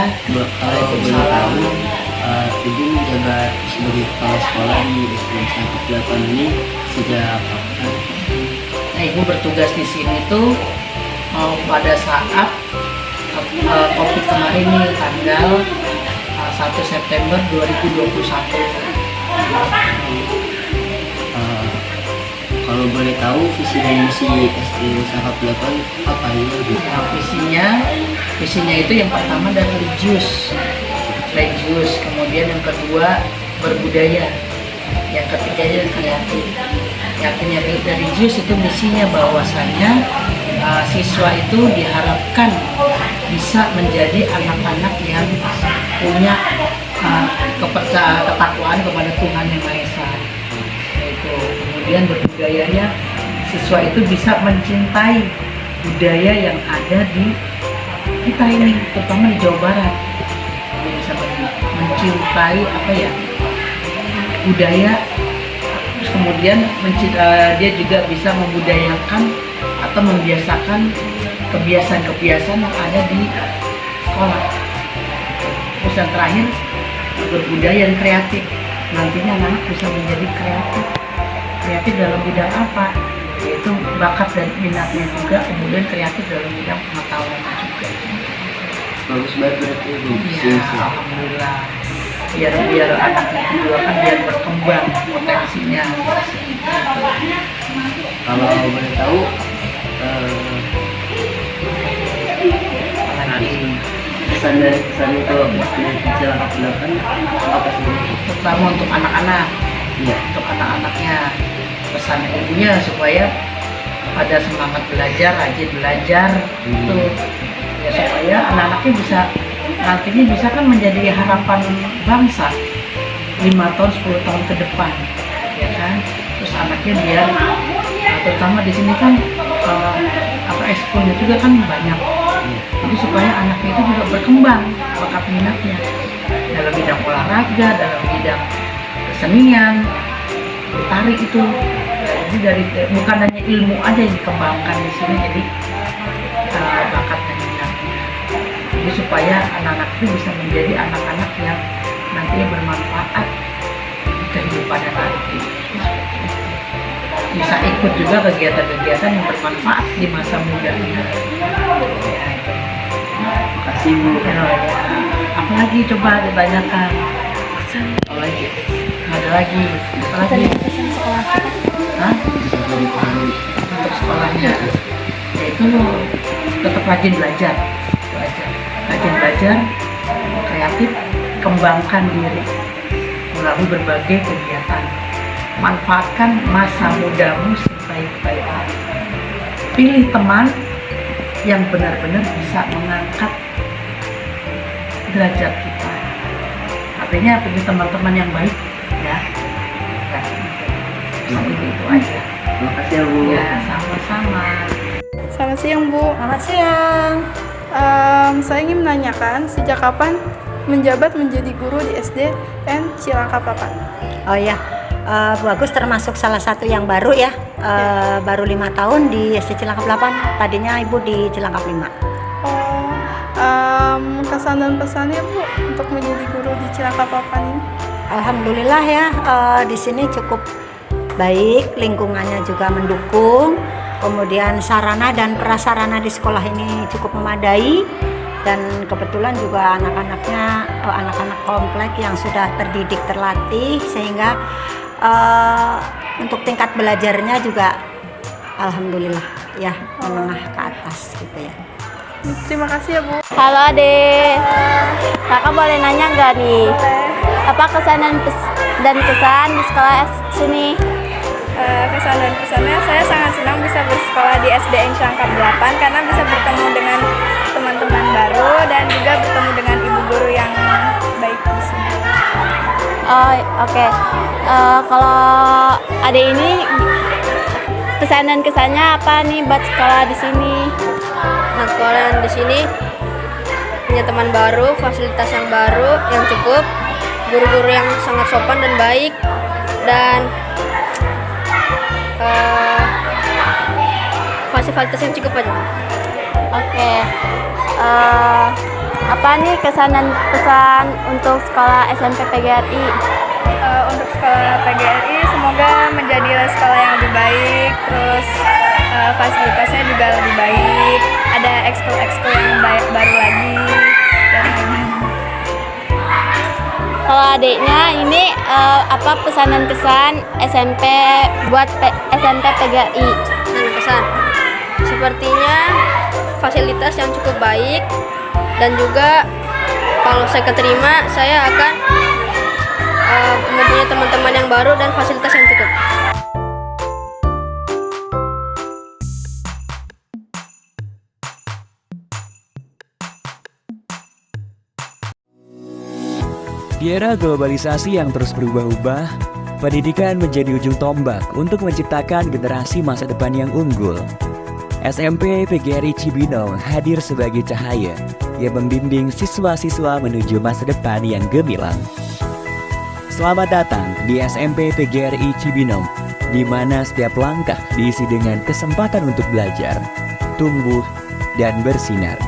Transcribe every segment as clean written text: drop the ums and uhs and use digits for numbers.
Kalau boleh tahu, Ibu menjabat sebagai kepala sekolah di SD Negeri 8 ini sejak kapan? Nah, Ibu bertugas di sini tuh pada saat COVID kemarin nih, tanggal 1 September 2021. Kalau boleh tahu visi dan misi SD Sangkap 8 apa ini? Nah, visinya itu yang pertama dari religius, kemudian yang kedua berbudaya, yang ketiganya kreatif. Yang dari religius itu misinya bahwasanya siswa itu diharapkan bisa menjadi anak-anak yang punya ketakwaan kepada Tuhan Yang Maha Esa. Itu. Kemudian berbudayanya, siswa itu bisa mencintai budaya yang ada di kita ini, terutama di Jawa Barat. Dia bisa mencintai budaya, terus kemudian dia juga bisa membudayakan atau membiasakan kebiasaan-kebiasaan yang ada di sekolah. Terus yang terakhir, berbudaya dan kreatif. Nantinya anak bisa menjadi kreatif dalam bidang apa, yaitu bakat dan minatnya juga, kemudian kreatif dalam bidang pengetahuannya juga. Bagus banget berarti Ibu. Iya, alhamdulillah. Biar anaknya juga kan biar berkembang potensinya. Kalau boleh tahu, kesan untuk SD Cilangkap 8 apa sih? Terutama untuk anak-anak. Iya. Untuk anak-anaknya, pesan ibunya supaya pada semangat belajar, rajin belajar, itu ya supaya anak-anaknya nantinya bisa kan menjadi harapan bangsa 5 tahun 10 tahun ke depan, ya kan. Terus anaknya biar terutama di sini kan ekskulnya juga kan banyak, jadi supaya anaknya itu juga berkembang bakat minatnya dalam bidang olahraga, dalam bidang kesenian, tarik itu. Jadi bukan hanya ilmu aja yang dikembangkan di sini, jadi bakat dan minatnya. Jadi supaya anak-anak itu bisa menjadi anak-anak yang nantinya bermanfaat di kehidupannya nanti. Bisa ikut juga kegiatan-kegiatan yang bermanfaat di masa mudanya. Makasih Bu. Ya. Apalagi coba ditanyakan. Apalagi? Ada lagi. Apalagi? Hah? Untuk sekolahnya, yaitu tetap rajin belajar, kreatif, kembangkan diri melalui berbagai kegiatan. Manfaatkan masa mudamu sebaik-baiknya. Pilih teman yang benar-benar bisa mengangkat derajat kita. Artinya pilih teman-teman yang baik, ya. Seperti itu aja. Terima kasih ya Bu. Ya, sama-sama. Selamat siang Bu. Selamat siang. Saya ingin menanyakan sejak kapan menjabat menjadi guru di SDN Cilangkap 8? Oh ya, Bu Agus termasuk salah satu yang baru ya. Baru 5 tahun di SD Cilangkap 8. Tadinya Ibu di Cilangkap 5. Kesan dan pesannya Bu untuk menjadi guru di Cilangkap 8 ini? Alhamdulillah ya, di sini cukup baik, lingkungannya juga mendukung, kemudian sarana dan prasarana di sekolah ini cukup memadai, dan kebetulan juga anak-anaknya anak-anak komplek yang sudah terdidik, terlatih, sehingga untuk tingkat belajarnya juga alhamdulillah ya menengah ke atas gitu ya. Terima kasih ya Bu. Halo Ade, kakak boleh nanya nggak nih? Apa kesan dan kesan di sekolah sini? Kesan dan kesannya, saya sangat senang bisa bersekolah di SDN Cilangkap 8 karena bisa bertemu dengan teman-teman baru dan juga bertemu dengan ibu guru yang baik di sini. Oh oke. Kalau Ade ini kesan dan kesannya apa nih buat sekolah di sini? Nah, sekolah di sini punya teman baru, fasilitas yang baru, yang cukup, guru-guru yang sangat sopan dan baik, dan fasilitas yang cukup aja. Oke. Apa nih pesan untuk sekolah SMP PGRI? Untuk sekolah PGRI semoga menjadi sekolah yang lebih baik, terus fasilitasnya juga lebih baik, ada ekskul yang baru lagi dan Kalau adiknya ini apa pesanan kesan SMP buat SMP PGRI? Kesan sepertinya fasilitas yang cukup baik, dan juga kalau saya keterima saya akan mempunyai teman-teman yang baru dan fasilitas yang cukup. Di era globalisasi yang terus berubah-ubah, pendidikan menjadi ujung tombak untuk menciptakan generasi masa depan yang unggul. SMP PGRI Cibinong hadir sebagai cahaya yang membimbing siswa-siswa menuju masa depan yang gemilang. Selamat datang di SMP PGRI Cibinong, di mana setiap langkah diisi dengan kesempatan untuk belajar, tumbuh, dan bersinar.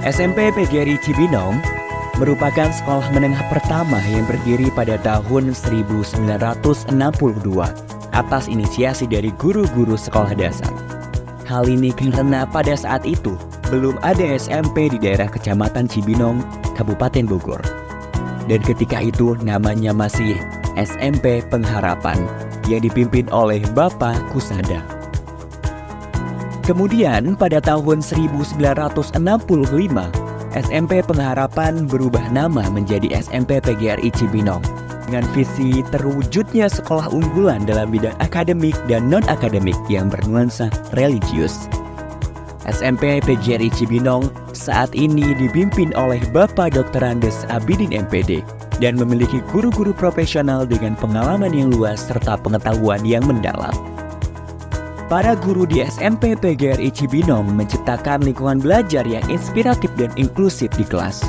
SMP PGRI Cibinong merupakan sekolah menengah pertama yang berdiri pada tahun 1962 atas inisiasi dari guru-guru sekolah dasar. Hal ini karena pada saat itu belum ada SMP di daerah Kecamatan Cibinong, Kabupaten Bogor. Dan ketika itu namanya masih SMP Pengharapan yang dipimpin oleh Bapak Kusada. Kemudian pada tahun 1965, SMP Pengharapan berubah nama menjadi SMP PGRI Cibinong dengan visi terwujudnya sekolah unggulan dalam bidang akademik dan non-akademik yang bernuansa religius. SMP PGRI Cibinong saat ini dipimpin oleh Bapak Dr. Andes Abidin MPD dan memiliki guru-guru profesional dengan pengalaman yang luas serta pengetahuan yang mendalam. Para guru di SMP PGRI Cibinong menciptakan lingkungan belajar yang inspiratif dan inklusif di kelas.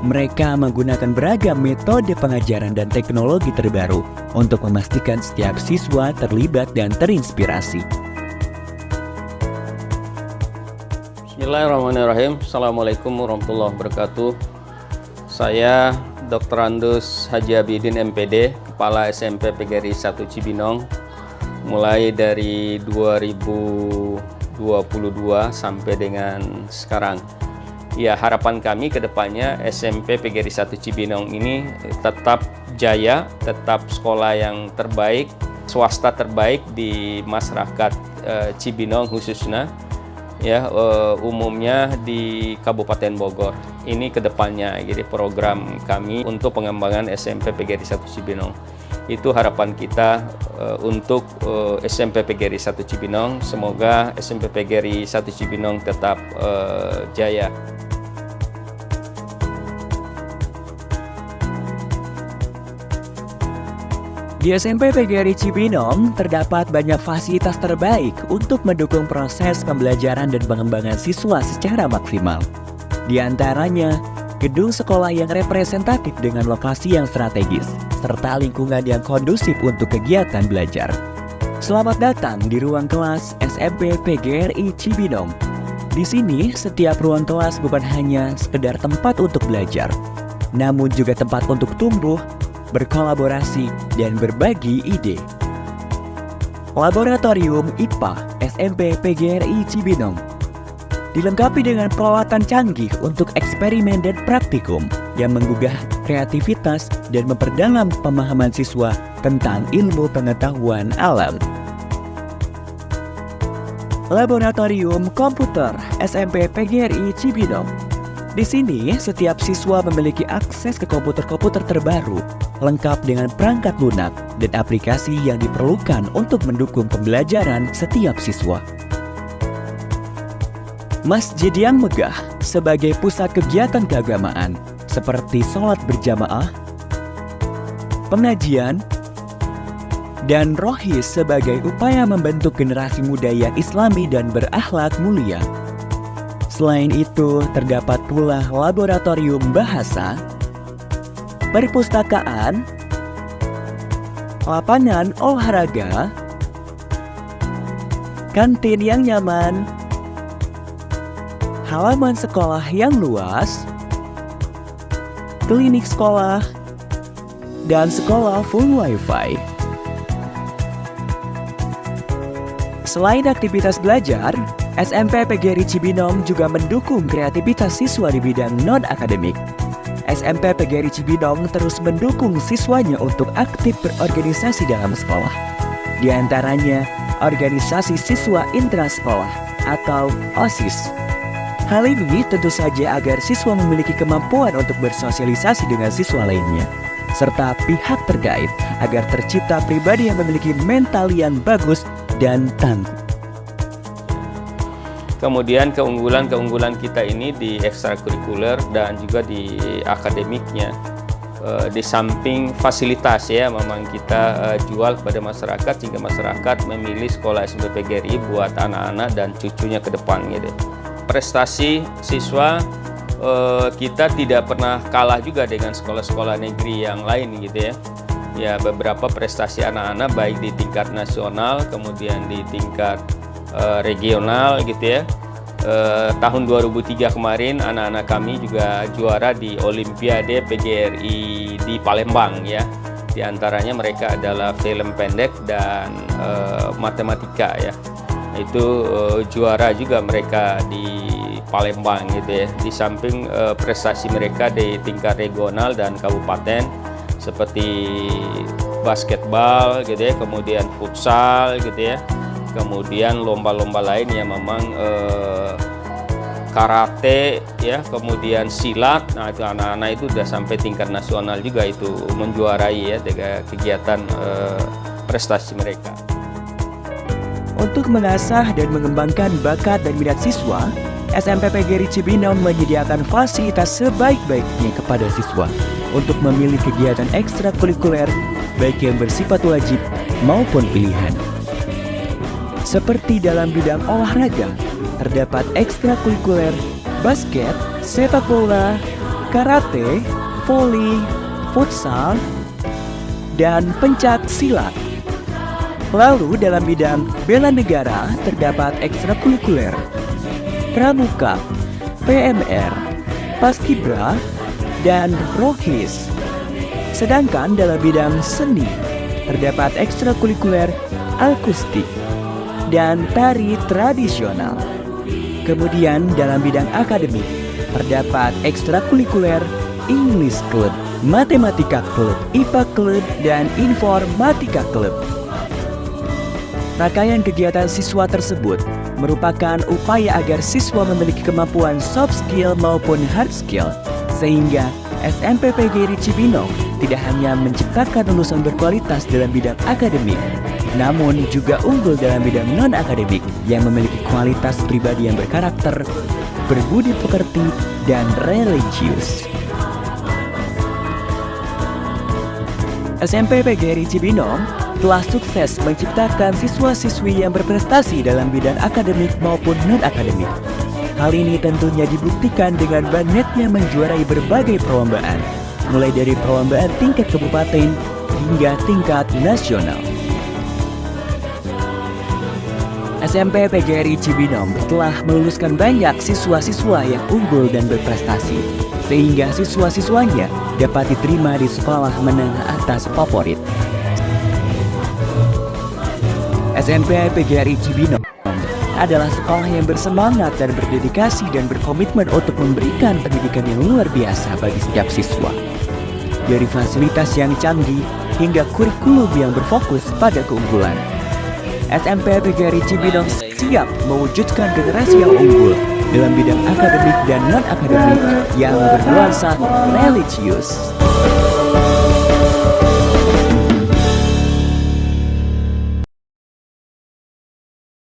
Mereka menggunakan beragam metode pengajaran dan teknologi terbaru untuk memastikan setiap siswa terlibat dan terinspirasi. Bismillahirrahmanirrahim. Assalamualaikum warahmatullahi wabarakatuh. Saya Dr. Andus Haji Abidin MPD, Kepala SMP PGRI 1 Cibinong, mulai dari 2022 sampai dengan sekarang. Ya, harapan kami ke depannya SMP PGRI 1 Cibinong ini tetap jaya, tetap sekolah yang terbaik, swasta terbaik di masyarakat Cibinong khususnya, ya umumnya di Kabupaten Bogor. Ini ke depannya, jadi program kami untuk pengembangan SMP PGRI 1 Cibinong. Itu harapan kita untuk SMP PGRI 1 Cibinong. Semoga SMP PGRI 1 Cibinong tetap jaya. Di SMP PGRI Cibinong terdapat banyak fasilitas terbaik untuk mendukung proses pembelajaran dan pengembangan siswa secara maksimal. Di antaranya, gedung sekolah yang representatif dengan lokasi yang strategis, serta lingkungan yang kondusif untuk kegiatan belajar. Selamat datang di ruang kelas SMP PGRI Cibinong. Di sini, setiap ruang kelas bukan hanya sekedar tempat untuk belajar, namun juga tempat untuk tumbuh, berkolaborasi, dan berbagi ide. Laboratorium IPA SMP PGRI Cibinong dilengkapi dengan peralatan canggih untuk eksperimen dan praktikum yang menggugah kreativitas dan memperdalam pemahaman siswa tentang ilmu pengetahuan alam. Laboratorium Komputer SMP PGRI Cibinong. Di sini, setiap siswa memiliki akses ke komputer-komputer terbaru, lengkap dengan perangkat lunak dan aplikasi yang diperlukan untuk mendukung pembelajaran setiap siswa. Masjid yang megah sebagai pusat kegiatan keagamaan seperti sholat berjamaah, pengajian, dan rohis sebagai upaya membentuk generasi muda yang islami dan berakhlak mulia. Selain itu, terdapat pula laboratorium bahasa, perpustakaan, lapangan olahraga, kantin yang nyaman, halaman sekolah yang luas, klinik sekolah, dan sekolah full wifi. Selain aktivitas belajar, SMP PGRI Cibinong juga mendukung kreativitas siswa di bidang non-akademik. SMP PGRI Cibinong terus mendukung siswanya untuk aktif berorganisasi dalam sekolah. Di antaranya, organisasi siswa intrasekolah atau OSIS. Hal ini tentu saja agar siswa memiliki kemampuan untuk bersosialisasi dengan siswa lainnya, serta pihak terkait agar tercipta pribadi yang memiliki mental yang bagus dan tangguh. Kemudian keunggulan kita ini di ekstrakurikuler dan juga di akademiknya. Di samping fasilitas ya, memang kita jual kepada masyarakat sehingga masyarakat memilih sekolah SMP PGRI buat anak-anak dan cucunya ke depan gitu. Prestasi siswa kita tidak pernah kalah juga dengan sekolah-sekolah negeri yang lain gitu ya. Ya, beberapa prestasi anak-anak baik di tingkat nasional kemudian di tingkat regional gitu ya. Tahun 2003 kemarin anak-anak kami juga juara di Olimpiade PGRI di Palembang ya. Di antaranya mereka adalah film pendek dan matematika ya. Itu juara juga mereka di Palembang gitu ya. Di samping prestasi mereka di tingkat regional dan kabupaten seperti basketball gitu ya, kemudian futsal gitu ya. Kemudian lomba-lomba lain yang memang karate ya, kemudian silat. Nah, itu anak-anak itu udah sampai tingkat nasional juga itu menjuarai ya dengan kegiatan prestasi mereka. Untuk mengasah dan mengembangkan bakat dan minat siswa, SMP PGRI Cibinong menyediakan fasilitas sebaik-baiknya kepada siswa untuk memilih kegiatan ekstrakurikuler baik yang bersifat wajib maupun pilihan. Seperti dalam bidang olahraga, terdapat ekstrakurikuler basket, sepak bola, karate, voli, futsal, dan pencak silat. Lalu dalam bidang bela negara terdapat ekstrakurikuler pramuka, PMR, paskibra, dan rohis. Sedangkan dalam bidang seni terdapat ekstrakurikuler akustik dan tari tradisional. Kemudian dalam bidang akademik terdapat ekstrakurikuler English Club, Matematika Club, IPA Club, dan Informatika Club. Rangkaian kegiatan siswa tersebut merupakan upaya agar siswa memiliki kemampuan soft skill maupun hard skill, sehingga SMP PGRI Cibinong tidak hanya menciptakan lulusan berkualitas dalam bidang akademik, namun juga unggul dalam bidang non-akademik yang memiliki kualitas pribadi yang berkarakter, berbudi pekerti, dan religius. SMP PGRI Cibinong telah sukses menciptakan siswa-siswi yang berprestasi dalam bidang akademik maupun non-akademik. Hal ini tentunya dibuktikan dengan banyaknya menjuarai berbagai perlombaan, mulai dari perlombaan tingkat kabupaten hingga tingkat nasional. SMP PGRI Cibinong telah meluluskan banyak siswa-siswa yang unggul dan berprestasi, sehingga siswa-siswanya dapat diterima di sekolah menengah atas favorit. SMP PGRI Cibinong adalah sekolah yang bersemangat dan berdedikasi dan berkomitmen untuk memberikan pendidikan yang luar biasa bagi setiap siswa. Dari fasilitas yang canggih hingga kurikulum yang berfokus pada keunggulan, SMP PGRI Cibinong siap mewujudkan generasi yang unggul dalam bidang akademik dan non-akademik yang bernuansa religius.